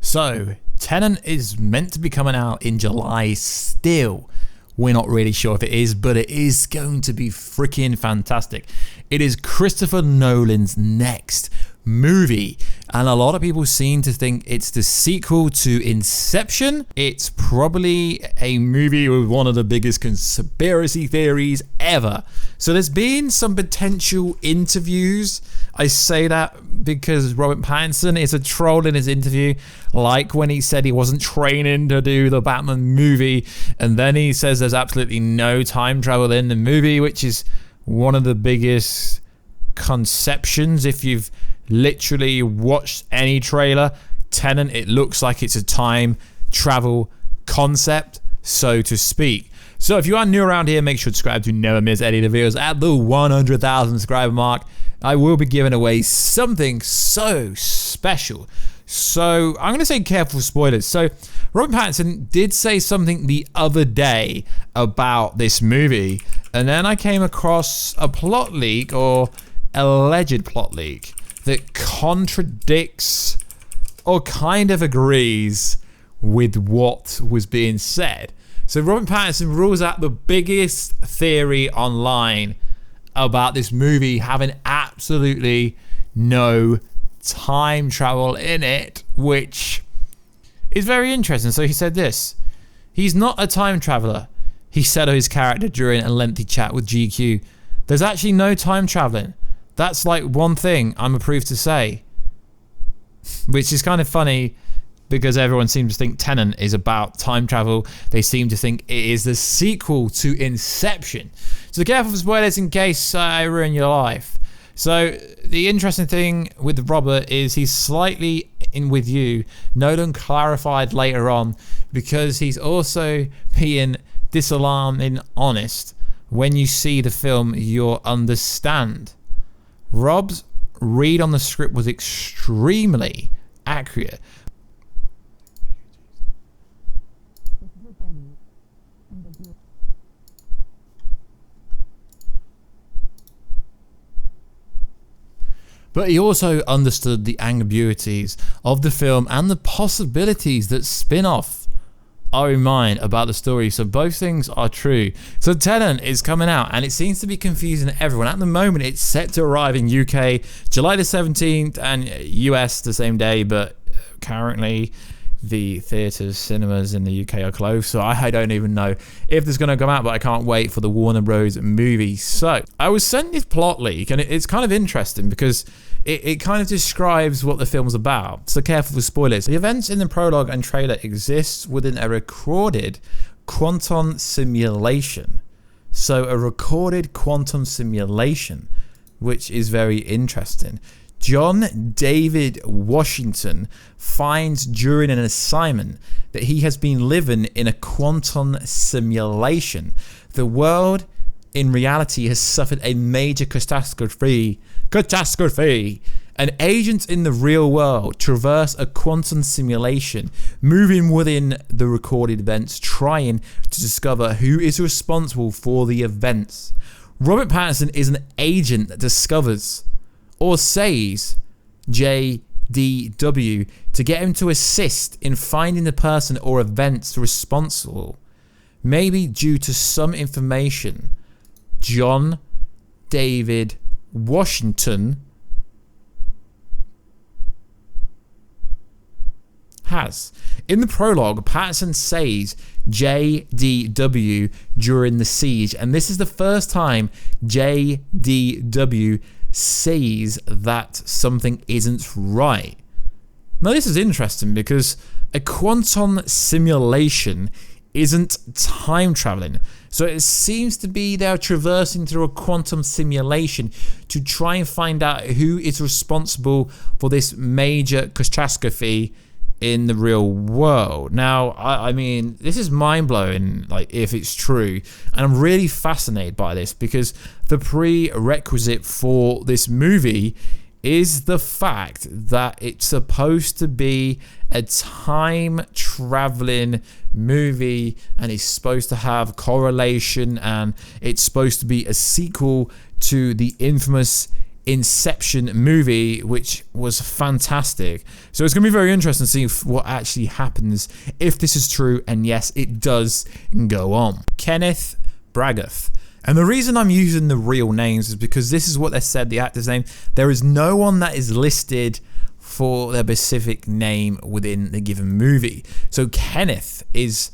So, Tenet is meant to be coming out in July still. We're not really sure if it is, but it is going to be freaking fantastic. It is Christopher Nolan's next movie, and a lot of people seem to think it's the sequel to Inception. It's probably a movie with one of the biggest conspiracy theories ever. So there's been some potential interviews. I say that because Robert Pattinson is a troll in his interview, like when he said he wasn't training to do the Batman movie, and then he says there's absolutely no time travel in the movie, which is one of the biggest conceptions. If you've literally watched any trailer, Tenet, it looks like it's a time travel concept, so to speak. So if you are new around here, make sure to subscribe to never miss any of the videos. At the 100,000 subscriber mark, I will be giving away something so special. So I'm going to say careful spoilers. So Robert Pattinson did say something the other day about this movie, and then I came across a plot leak, or alleged plot leak, that contradicts or kind of agrees with what was being said. So Robert Pattinson rules out the biggest theory online about this movie having absolutely no time travel in it, which is very interesting. So he said this: he's not a time traveler, he said of his character during a lengthy chat with GQ. There's actually no time traveling. That's like one thing I'm approved to say. Which is kind of funny because everyone seems to think Tenet is about time travel. They seem to think it is the sequel to Inception. So careful for spoilers in case I ruin your life. So the interesting thing with Robert is he's slightly in with you. Nolan clarified later on, because he's also being disalarming honest. When you see the film, you'll understand. Rob's read on the script was extremely accurate. But he also understood the ambiguities of the film and the possibilities that spin-off are in mind about the story. So both things are true. So Tenet is coming out, and it seems to be confusing everyone. At the moment, it's set to arrive in UK July the 17th and US the same day, but currently the theatres, cinemas in the UK are closed, so I don't even know if this is going to come out, but I can't wait for the Warner Bros. Movie. So I was sent this plot leak, and it's kind of interesting because it kind of describes what the film's about. So careful with spoilers. The events in the prologue and trailer exist within a recorded quantum simulation. So a recorded quantum simulation, which is very interesting. John David Washington finds during an assignment that he has been living in a quantum simulation. The world in reality has suffered a major catastrophe. And agents in the real world traverse a quantum simulation, moving within the recorded events, trying to discover who is responsible for the events. Robert Pattinson is an agent that discovers or says JDW to get him to assist in finding the person or events responsible. Maybe due to some information John David Washington has. In the prologue, Pattinson says JDW during the siege, and this is the first time JDW says that something isn't right. Now this is interesting because a quantum simulation isn't time traveling. So it seems to be they're traversing through a quantum simulation to try and find out who is responsible for this major catastrophe in the real world. Now, I mean, this is mind-blowing, like, if it's true, and I'm really fascinated by this because the prerequisite for this movie is the fact that it's supposed to be a time-traveling movie, and it's supposed to have correlation, and it's supposed to be a sequel to the infamous Inception movie, which was fantastic. So it's going to be very interesting to see what actually happens if this is true, and yes, it does go on. Kenneth Branagh. And the reason I'm using the real names is because this is what they said, the actor's name. There is no one that is listed for their specific name within the given movie. So Kenneth is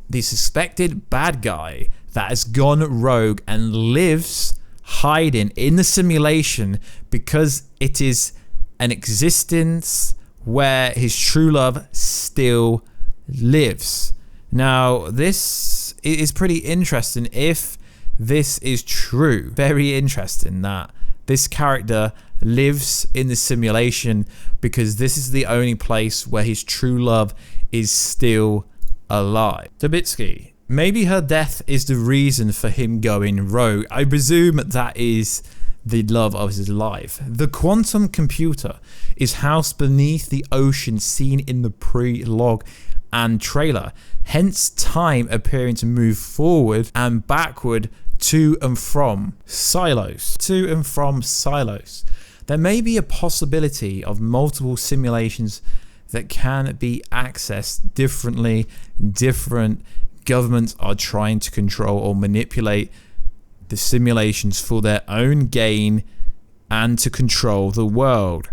the suspected bad guy that has gone rogue and lives hiding in the simulation because it is an existence where his true love still lives. Now, this is pretty interesting if this is true. Very interesting that this character lives in the simulation because this is the only place where his true love is still alive. Trubisky. Maybe her death is the reason for him going rogue. I presume that is the love of his life. The quantum computer is housed beneath the ocean seen in the pre-log and trailer. Hence time appearing to move forward and backward to and from silos. To and from silos. There may be a possibility of multiple simulations that can be accessed differently. Different governments are trying to control or manipulate the simulations for their own gain and to control the world.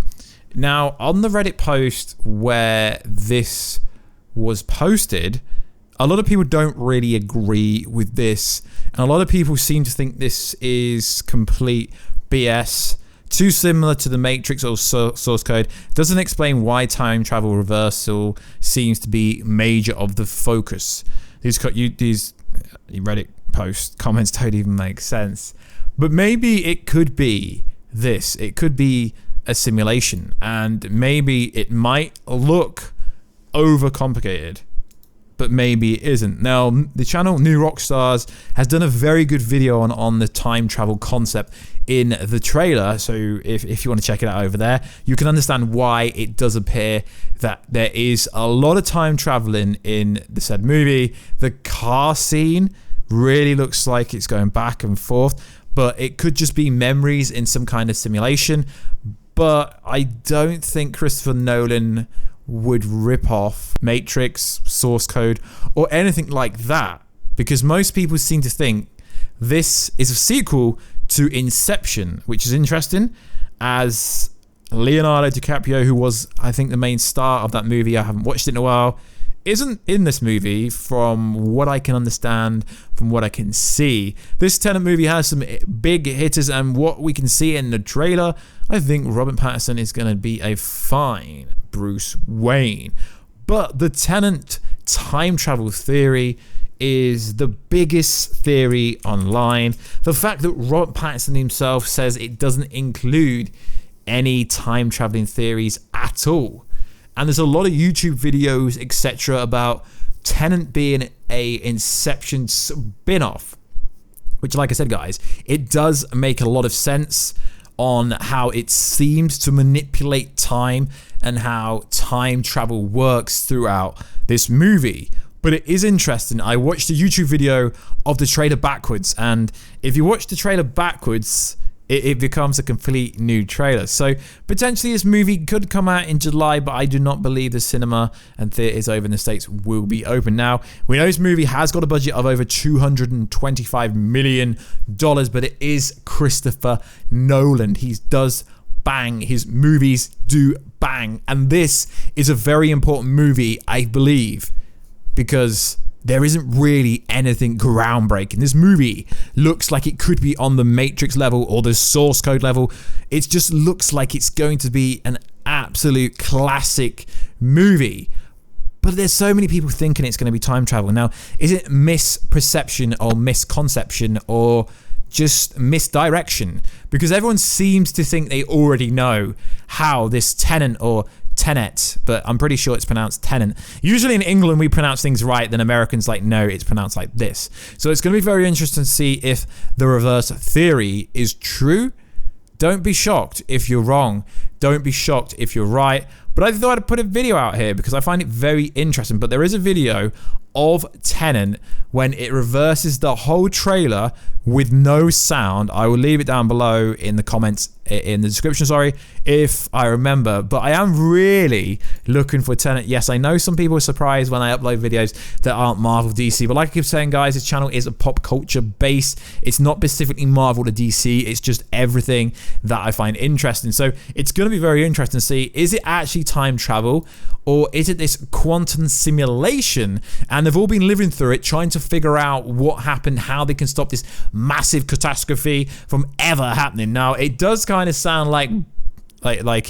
Now, on the Reddit post where this was posted, a lot of people don't really agree with this, and a lot of people seem to think this is complete BS. Too similar to the Matrix or source code. Doesn't explain why time travel reversal seems to be major of the focus. These Reddit post comments don't even make sense. But maybe it could be this. It could be a simulation, and maybe it might look overcomplicated, but maybe it isn't. Now, the channel New Rockstars has done a very good video on the time travel concept in the trailer, so if you want to check it out over there, you can understand why it does appear that there is a lot of time traveling in the said movie. The car scene really looks like it's going back and forth, but it could just be memories in some kind of simulation. But I don't think Christopher Nolan would rip off Matrix, source code, or anything like that, because most people seem to think this is a sequel to Inception, which is interesting, as Leonardo DiCaprio, who was, I think, the main star of that movie, I haven't watched it in a while, isn't in this movie from what I can understand, from what I can see. This Tenet movie has some big hitters, and what we can see in the trailer, I think Robert Pattinson is going to be a fine Bruce Wayne. But the Tenet time travel theory is the biggest theory online. The fact that Robert Pattinson himself says it doesn't include any time traveling theories at all. And there's a lot of YouTube videos, etc., about Tenet being a Inception spin-off, which, like I said, guys, it does make a lot of sense on how it seems to manipulate time and how time travel works throughout this movie. But it is interesting. I watched a YouTube video of the trailer backwards, and if you watch the trailer backwards, it becomes a complete new trailer. So potentially this movie could come out in July, but I do not believe the cinema and theaters over in the States will be open. Now, we know this movie has got a budget of over $225 million, but it is Christopher Nolan. He does bang. His movies do bang. And this is a very important movie, I believe, because there isn't really anything groundbreaking. This movie looks like it could be on the Matrix level or the source code level. It just looks like it's going to be an absolute classic movie. But there's so many people thinking it's going to be time travel. Now, is it misperception or misconception or just misdirection? Because everyone seems to think they already know how this Tenet or Tenet, but I'm pretty sure it's pronounced Tenet. Usually in England we pronounce things right, then Americans like, no, it's pronounced like this. So it's going to be very interesting to see if the reverse theory is true. Don't be shocked if you're wrong. Don't be shocked if you're right. But I thought I'd put a video out here because I find it very interesting. But there is a video of Tenet when it reverses the whole trailer with no sound. I will leave it down below in the comments, in the description, sorry, if I remember. But I am really looking for Tenet. Yes, I know some people are surprised when I upload videos that aren't Marvel, DC, but like I keep saying, guys, this channel is a pop culture base. It's not specifically Marvel to DC, it's just everything that I find interesting. So it's going to be very interesting to see, is it actually time travel, or is it this quantum simulation? And they've all been living through it, trying to figure out what happened, how they can stop this massive catastrophe from ever happening. Now, it does kind of sound like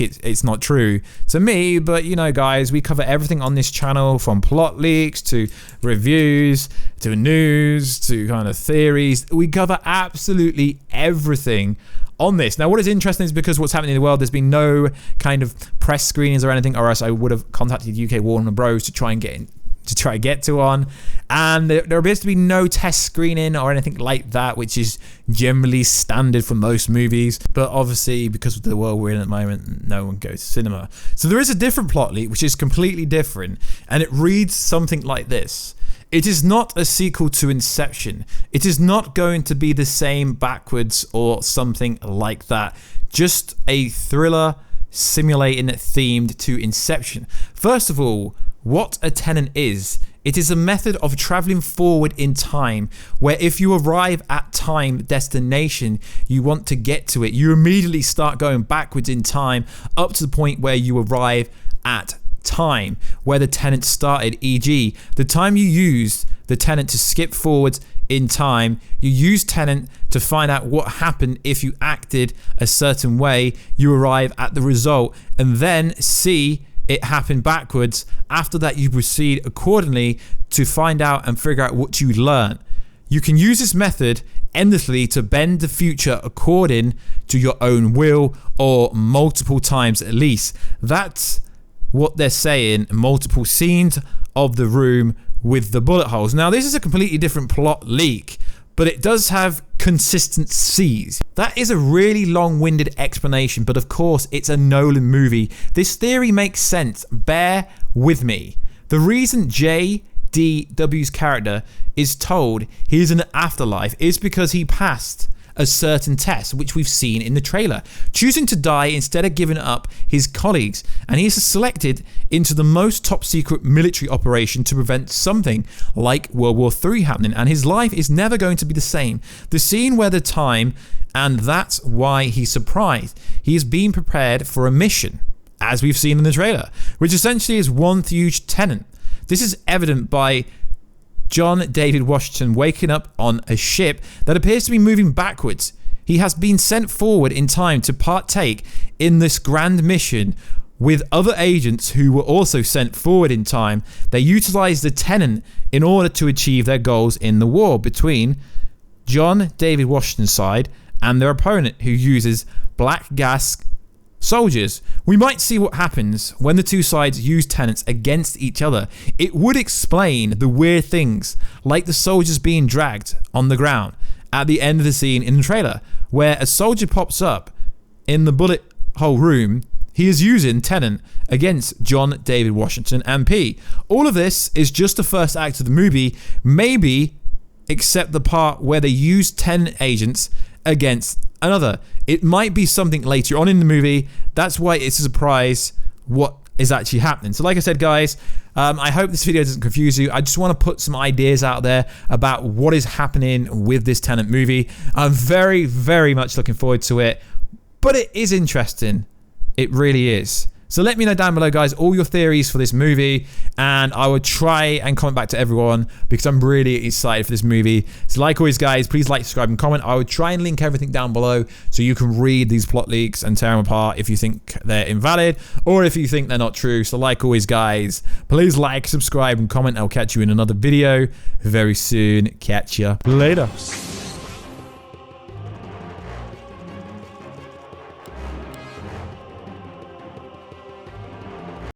it's not true to me, but you know, guys, we cover everything on this channel, from plot leaks to reviews to news to kind of theories. We cover absolutely everything on this. Now, what is interesting is because what's happening in the world, there's been no kind of press screenings or anything, or else I would have contacted UK Warner Bros to try and get to one. And there appears to be no test screening or anything like that, which is generally standard for most movies. But obviously, because of the world we're in at the moment, no one goes to cinema. So there is a different plot leak, which is completely different, and it reads something like this. It is not a sequel to Inception. It is not going to be the same backwards or something like that. Just a thriller simulating themed to Inception. First of all, what a Tenet is, it is a method of traveling forward in time, where if you arrive at time destination you want to get to it, you immediately start going backwards in time up to the point where you arrive at time where the Tenet started. E.g., the time you used the Tenet to skip forwards in time, you use Tenet to find out what happened if you acted a certain way, you arrive at the result, and then see it happen backwards. After that, you proceed accordingly to find out and figure out what you learned. You can use this method endlessly to bend the future according to your own will, or multiple times at least. That's what they're saying, multiple scenes of the room with the bullet holes. Now, this is a completely different plot leak, but it does have consistencies. That is a really long-winded explanation, but of course it's a Nolan movie. This theory makes sense. Bear with me. The reason JDW's character is told he's in an afterlife is because he passed a certain test, which we've seen in the trailer, choosing to die instead of giving up his colleagues, and he's selected into the most top secret military operation to prevent something like World War III happening, and his life is never going to be the same. The scene where the time, and that's why he's surprised. He is being prepared for a mission, as we've seen in the trailer, which essentially is one huge Tenet. This is evident by John David Washington waking up on a ship that appears to be moving backwards. He has been sent forward in time to partake in this grand mission with other agents who were also sent forward in time. They utilized the Tenet in order to achieve their goals in the war between John David Washington's side and their opponent, who uses black gas soldiers. We might see what happens when the two sides use Tenets against each other. It would explain the weird things, like the soldiers being dragged on the ground at the end of the scene in the trailer, where a soldier pops up in the bullet hole room. He is using Tenet against John David Washington MP. All of this is just the first act of the movie, maybe except the part where they use 10 agents against another. It might be something later on in the movie. That's why it's a surprise what is actually happening. So like I said, guys, I hope this video doesn't confuse you. I just want to put some ideas out there about what is happening with this Tenet movie. I'm very, very much looking forward to it, but it is interesting. It really is. So let me know down below, guys, all your theories for this movie, and I will try and comment back to everyone because I'm really excited for this movie. So like always, guys, please like, subscribe, and comment. I will try and link everything down below so you can read these plot leaks and tear them apart if you think they're invalid or if you think they're not true. So like always, guys, please like, subscribe, and comment. I'll catch you in another video very soon. Catch ya later.